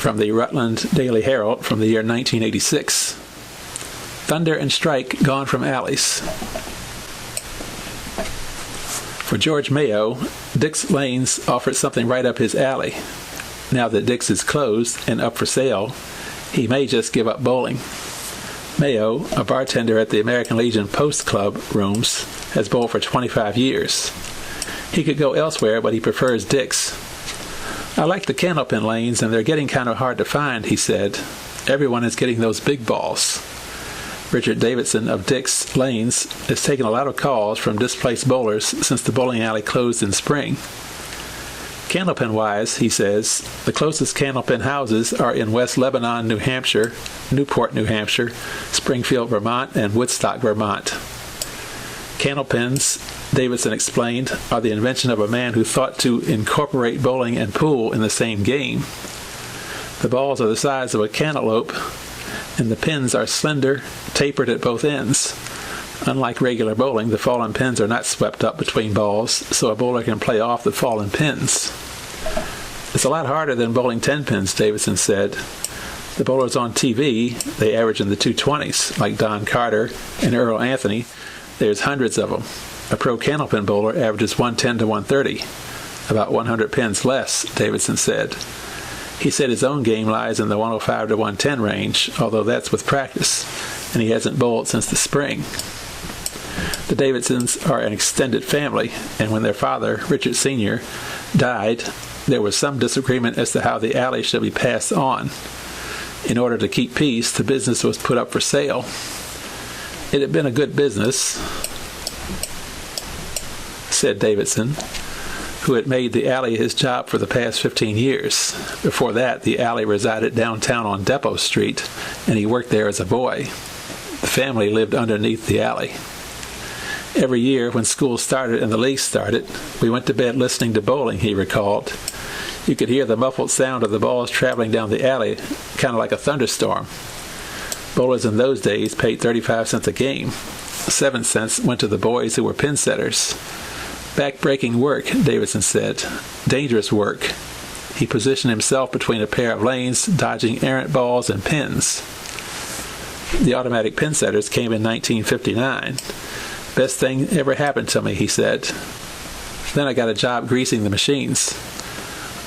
from the Rutland Daily Herald from the year 1986. Thunder and strike gone from alleys. For George Mayo, Dick's Lanes offered something right up his alley. Now that Dick's is closed and up for sale, he may just give up bowling. Mayo, a bartender at the American Legion Post Club rooms, has bowled for 25 years. He could go elsewhere, but he prefers Dick's. I like the candlepin lanes, and they're getting kind of hard to find, he said. Everyone is getting those big balls. Richard Davidson of Dick's Lanes has taken a lot of calls from displaced bowlers since the bowling alley closed in spring. Candlepin-wise, he says, the closest candlepin houses are in West Lebanon, New Hampshire, Newport, New Hampshire, Springfield, Vermont, and Woodstock, Vermont. Candlepins, Davidson explained, are the invention of a man who thought to incorporate bowling and pool in the same game. The balls are the size of a cantaloupe, and the pins are slender, tapered at both ends. Unlike regular bowling, the fallen pins are not swept up between balls, so a bowler can play off the fallen pins. It's a lot harder than bowling 10 pins, Davidson said. The bowlers on TV, they average in the 220s, like Don Carter and Earl Anthony. There's hundreds of them. A pro candlepin bowler averages 110 to 130, about 100 pins less, Davidson said. He said his own game lies in the 105 to 110 range, although that's with practice, and he hasn't bowled since the spring. The Davidsons are an extended family, and when their father, Richard Sr., died, there was some disagreement as to how the alley should be passed on. In order to keep peace, the business was put up for sale. It had been a good business, said Davidson, who had made the alley his job for the past 15 years. Before that, the alley resided downtown on Depot Street, and he worked there as a boy. The family lived underneath the alley. Every year, when school started and the league started, we went to bed listening to bowling, he recalled. You could hear the muffled sound of the balls traveling down the alley, kind of like a thunderstorm. Bowlers in those days paid 35 cents a game. 7 cents went to the boys who were pin setters. Back-breaking work, Davidson said. Dangerous work. He positioned himself between a pair of lanes, dodging errant balls and pins. The automatic pin setters came in 1959. Best thing ever happened to me, he said. Then I got a job greasing the machines.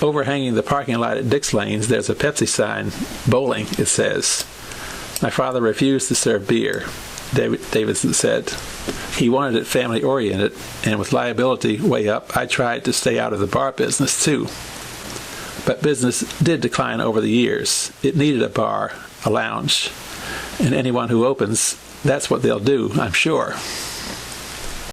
Overhanging the parking lot at Dick's Lanes, there's a Pepsi sign, bowling, it says. My father refused to serve beer, Davidson said. He wanted it family-oriented, and with liability way up, I tried to stay out of the bar business, too. But business did decline over the years. It needed a bar, a lounge. And anyone who opens, that's what they'll do, I'm sure.